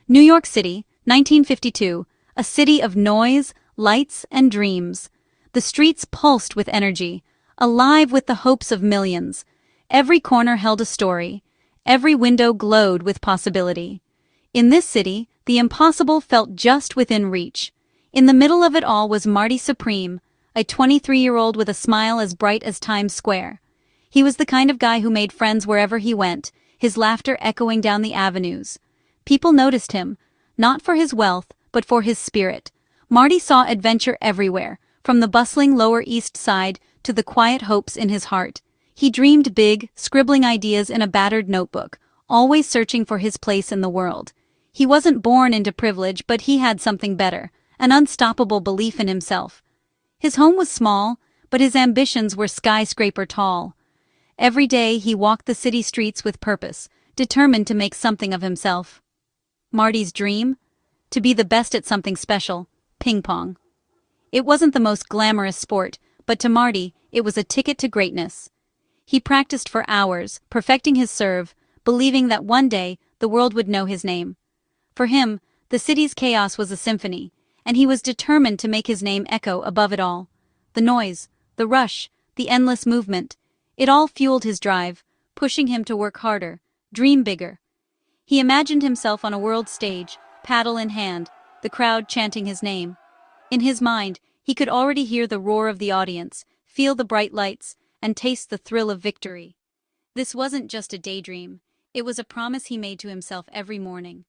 New York City, 1952, a city of noise, lights, and dreams. The streets pulsed with energy, alive with the hopes of millions. Every corner held a story. Every window glowed with possibility. In this city, the impossible felt just within reach. In the middle of it all was Marty Supreme, a 23-year-old with a smile as bright as Times Square. He was the kind of guy who made friends wherever he went, his laughter echoing down the avenues. People noticed him, not for his wealth, but for his spirit. Marty saw adventure everywhere, from the bustling Lower East Side to the quiet hopes in his heart. He dreamed big, scribbling ideas in a battered notebook, always searching for his place in the world. He wasn't born into privilege, but he had something better, an unstoppable belief in himself. His home was small, but his ambitions were skyscraper tall. Every day he walked the city streets with purpose, determined to make something of himself. Marty's dream? To be the best at something special, ping pong. It wasn't the most glamorous sport, but to Marty, it was a ticket to greatness. He practiced for hours, perfecting his serve, believing that one day the world would know his name. For him, the city's chaos was a symphony, and he was determined to make his name echo above it all. The noise, the rush, the endless movement, it all fueled his drive, pushing him to work harder, dream bigger. He imagined himself on a world stage, paddle in hand, the crowd chanting his name. In his mind, he could already hear the roar of the audience, feel the bright lights, and taste the thrill of victory. This wasn't just a daydream, it was a promise he made to himself every morning.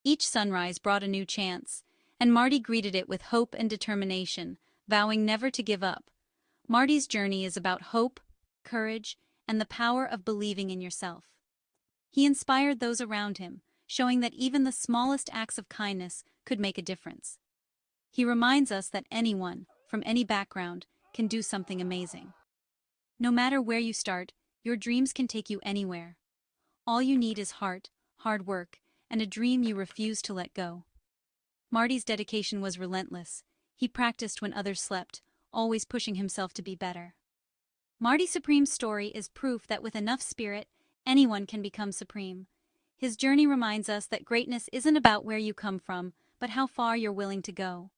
Each sunrise brought a new chance, and Marty greeted it with hope and determination, vowing never to give up. Marty's journey is about hope, courage, and the power of believing in yourself. He inspired those around him, showing that even the smallest acts of kindness could make a difference. He reminds us that anyone, from any background, can do something amazing. No matter where you start, your dreams can take you anywhere. All you need is heart, hard work, and a dream you refuse to let go. Marty's dedication was relentless. He practiced when others slept, always pushing himself to be better. Marty Supreme's story is proof that with enough spirit, anyone can become supreme. His journey reminds us that greatness isn't about where you come from, but how far you're willing to go.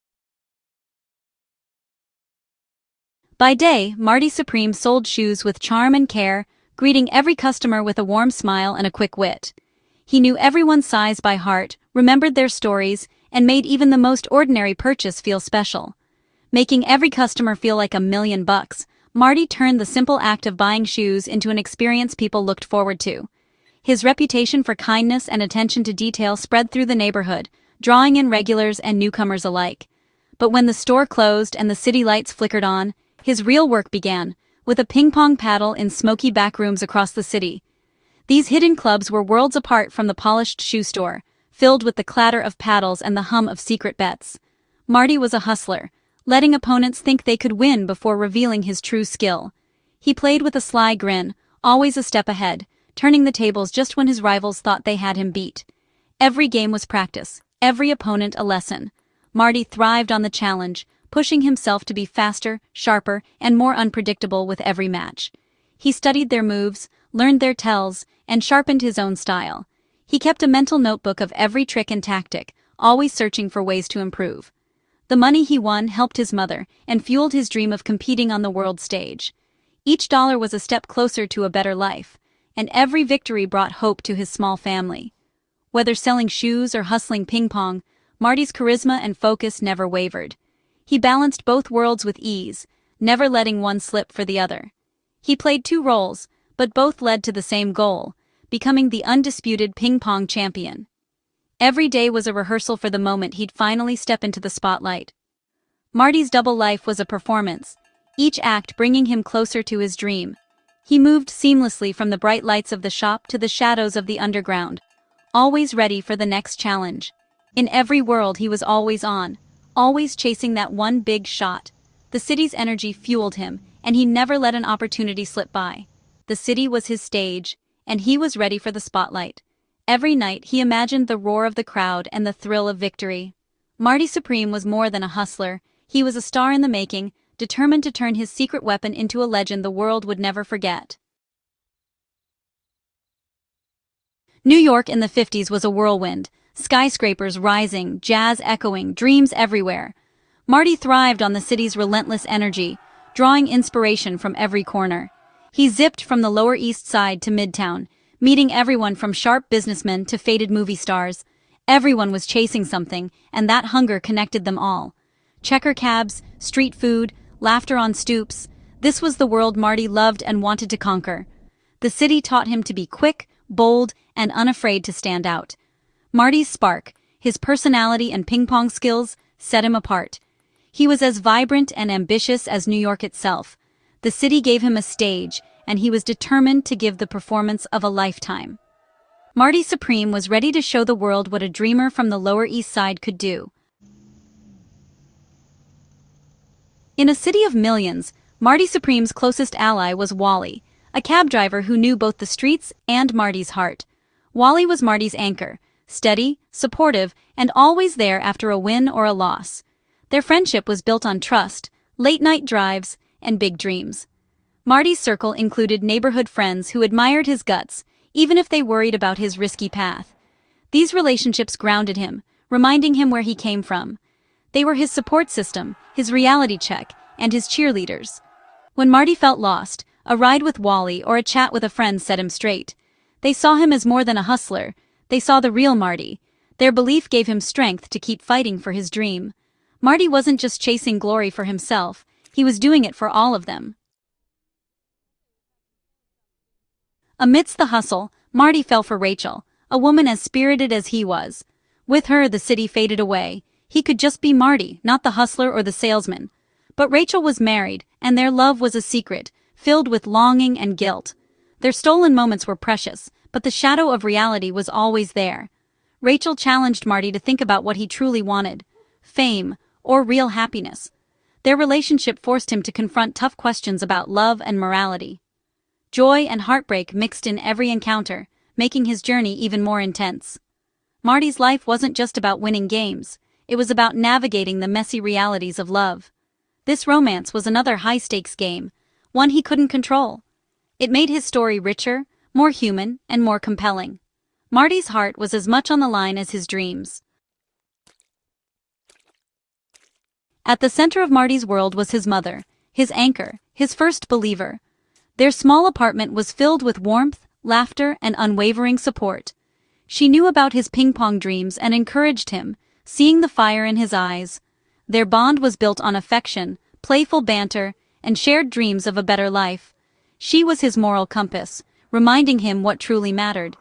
By day, Marty Supreme sold shoes with charm and care, greeting every customer with a warm smile and a quick wit. He knew everyone's size by heart, remembered their stories, and made even the most ordinary purchase feel special. Making every customer feel like $1,000,000, Marty turned the simple act of buying shoes into an experience people looked forward to. His reputation for kindness and attention to detail spread through the neighborhood, drawing in regulars and newcomers alike. But when the store closed and the city lights flickered on, his real work began, with a ping-pong paddle in smoky back rooms across the city. These hidden clubs were worlds apart from the polished shoe store, filled with the clatter of paddles and the hum of secret bets. Marty was a hustler, letting opponents think they could win before revealing his true skill. He played with a sly grin, always a step ahead, turning the tables just when his rivals thought they had him beat. Every game was practice, every opponent a lesson. Marty thrived on the challenge, pushing himself to be faster, sharper, and more unpredictable with every match. He studied their moves, learned their tells, and sharpened his own style. He kept a mental notebook of every trick and tactic, always searching for ways to improve. The money he won helped his mother and fueled his dream of competing on the world stage. Each dollar was a step closer to a better life, and every victory brought hope to his small family. Whether selling shoes or hustling ping pong, Marty's charisma and focus never wavered. He balanced both worlds with ease, never letting one slip for the other. He played two roles, but both led to the same goal, becoming the undisputed ping pong champion. Every day was a rehearsal for the moment he'd finally step into the spotlight. Marty's double life was a performance, each act bringing him closer to his dream. He moved seamlessly from the bright lights of the shop to the shadows of the underground, always ready for the next challenge. In every world he was always on, always chasing that one big shot. The city's energy fueled him, and he never let an opportunity slip by. The city was his stage, and he was ready for the spotlight. Every night he imagined the roar of the crowd and the thrill of victory. Marty Supreme was more than a hustler. He was a star in the making, determined to turn his secret weapon into a legend the world would never forget. New York in the 50s was a whirlwind. Skyscrapers rising, jazz echoing, dreams everywhere. Marty thrived on the city's relentless energy, drawing inspiration from every corner. He zipped from the Lower East Side to Midtown, meeting everyone from sharp businessmen to faded movie stars. Everyone was chasing something, and that hunger connected them all. Checker cabs, street food, laughter on stoops. This was the world Marty loved and wanted to conquer. The city taught him to be quick, bold, and unafraid to stand out. Marty's spark, his personality and ping-pong skills, set him apart. He was as vibrant and ambitious as New York itself. The city gave him a stage, and he was determined to give the performance of a lifetime. Marty Supreme was ready to show the world what a dreamer from the Lower East Side could do. In a city of millions, Marty Supreme's closest ally was Wally, a cab driver who knew both the streets and Marty's heart. Wally was Marty's anchor, steady, supportive, and always there after a win or a loss. Their friendship was built on trust, late-night drives, and big dreams. Marty's circle included neighborhood friends who admired his guts, even if they worried about his risky path. These relationships grounded him, reminding him where he came from. They were his support system, his reality check, and his cheerleaders. When Marty felt lost, a ride with Wally or a chat with a friend set him straight. They saw him as more than a hustler. They saw the real Marty. Their belief gave him strength to keep fighting for his dream. Marty wasn't just chasing glory for himself, he was doing it for all of them. Amidst the hustle, Marty fell for Rachel, a woman as spirited as he was. With her, the city faded away. He could just be Marty, not the hustler or the salesman. But Rachel was married, and their love was a secret, filled with longing and guilt. Their stolen moments were precious, but the shadow of reality was always there. Rachel challenged Marty to think about what he truly wanted: fame or real happiness. Their relationship forced him to confront tough questions about love and morality. Joy and heartbreak mixed in every encounter, making his journey even more intense. Marty's life wasn't just about winning games, it was about navigating the messy realities of love. This romance was another high-stakes game, one he couldn't control. It made his story richer, more human, and more compelling. Marty's heart was as much on the line as his dreams. At the center of Marty's world was his mother, his anchor, his first believer. Their small apartment was filled with warmth, laughter, and unwavering support. She knew about his ping-pong dreams and encouraged him, seeing the fire in his eyes. Their bond was built on affection, playful banter, and shared dreams of a better life. She was his moral compass, reminding him what truly mattered.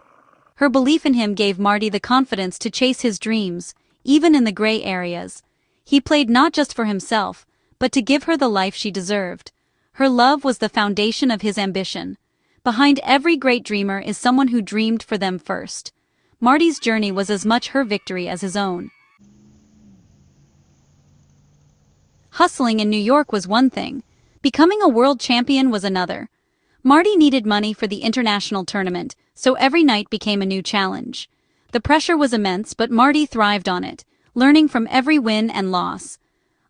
Her belief in him gave Marty the confidence to chase his dreams, even in the gray areas. He played not just for himself, but to give her the life she deserved. Her love was the foundation of his ambition. Behind every great dreamer is someone who dreamed for them first. Marty's journey was as much her victory as his own. Hustling in New York was one thing. Becoming a world champion was another. Marty needed money for the international tournament, so every night became a new challenge. The pressure was immense, but Marty thrived on it, learning from every win and loss.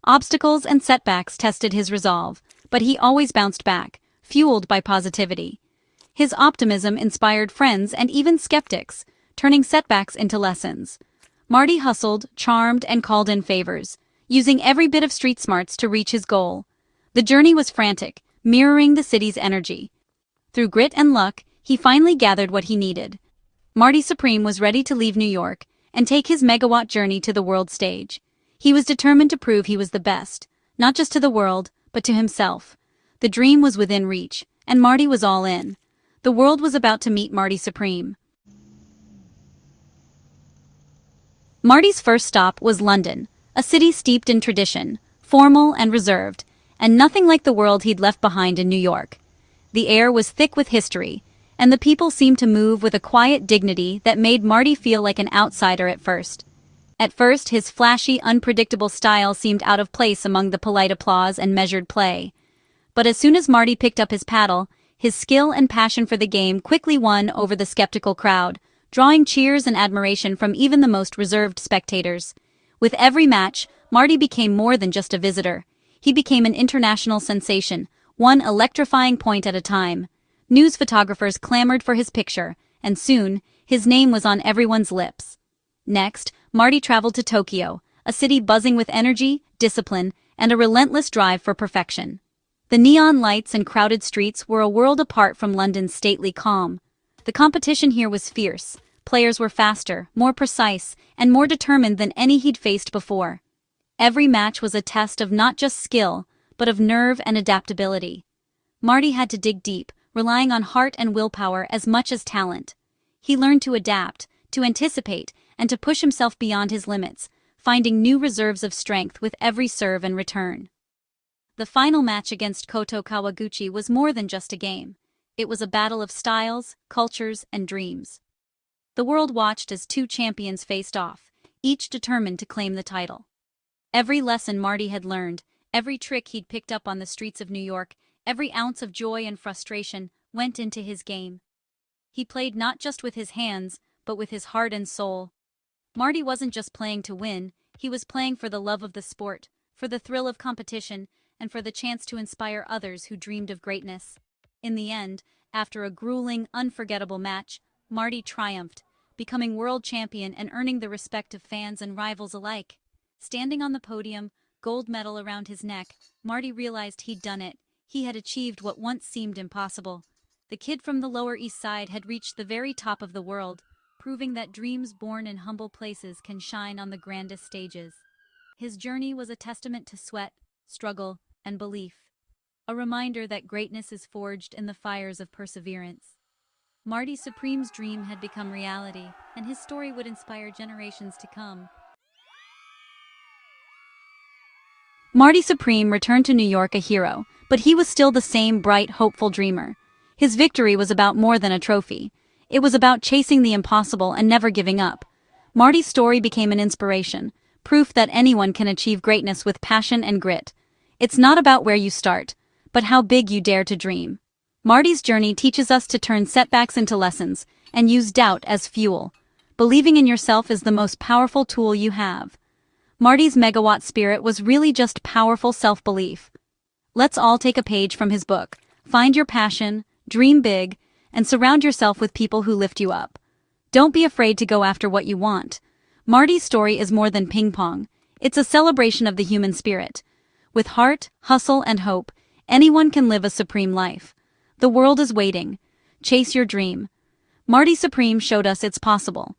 Obstacles and setbacks tested his resolve, but he always bounced back, fueled by positivity. His optimism inspired friends and even skeptics, turning setbacks into lessons. Marty hustled, charmed, and called in favors, using every bit of street smarts to reach his goal. The journey was frantic, mirroring the city's energy. Through grit and luck, he finally gathered what he needed. Marty Supreme was ready to leave New York and take his Megawatt journey to the world stage. He was determined to prove he was the best, not just to the world, but to himself. The dream was within reach, and Marty was all in. The world was about to meet Marty Supreme. Marty's first stop was London, a city steeped in tradition, formal and reserved, and nothing like the world he'd left behind in New York. The air was thick with history, and the people seemed to move with a quiet dignity that made Marty feel like an outsider at first. At first, his flashy, unpredictable style seemed out of place among the polite applause and measured play. But as soon as Marty picked up his paddle, his skill and passion for the game quickly won over the skeptical crowd, drawing cheers and admiration from even the most reserved spectators. With every match, Marty became more than just a visitor. He became an international sensation, one electrifying point at a time. News photographers clamored for his picture, and soon, his name was on everyone's lips. Next, Marty traveled to Tokyo, a city buzzing with energy, discipline, and a relentless drive for perfection. The neon lights and crowded streets were a world apart from London's stately calm. The competition here was fierce. Players were faster, more precise, and more determined than any he'd faced before. Every match was a test of not just skill, but of nerve and adaptability. Marty had to dig deep, relying on heart and willpower as much as talent. He learned to adapt, to anticipate, and to push himself beyond his limits, finding new reserves of strength with every serve and return. The final match against Koto Kawaguchi was more than just a game. It was a battle of styles, cultures, and dreams. The world watched as two champions faced off, each determined to claim the title. Every lesson Marty had learned, every trick he'd picked up on the streets of New York, every ounce of joy and frustration went into his game. He played not just with his hands, but with his heart and soul. Marty wasn't just playing to win, he was playing for the love of the sport, for the thrill of competition, and for the chance to inspire others who dreamed of greatness. In the end, after a grueling, unforgettable match, Marty triumphed, becoming world champion and earning the respect of fans and rivals alike. Standing on the podium, gold medal around his neck, Marty realized he'd done it. He had achieved what once seemed impossible. The kid from the Lower East Side had reached the very top of the world, proving that dreams born in humble places can shine on the grandest stages. His journey was a testament to sweat, struggle, and belief, a reminder that greatness is forged in the fires of perseverance. Marty Supreme's dream had become reality, and his story would inspire generations to come. Marty Supreme returned to New York a hero, but he was still the same bright, hopeful dreamer. His victory was about more than a trophy. It was about chasing the impossible and never giving up. Marty's story became an inspiration, proof that anyone can achieve greatness with passion and grit. It's not about where you start, but how big you dare to dream. Marty's journey teaches us to turn setbacks into lessons and use doubt as fuel. Believing in yourself is the most powerful tool you have. Marty's Megawatt spirit was really just powerful self-belief. Let's all take a page from his book. Find your passion, dream big, and surround yourself with people who lift you up. Don't be afraid to go after what you want. Marty's story is more than ping-pong. It's a celebration of the human spirit. With heart, hustle, and hope, anyone can live a supreme life. The world is waiting. Chase your dream. Marty Supreme showed us it's possible.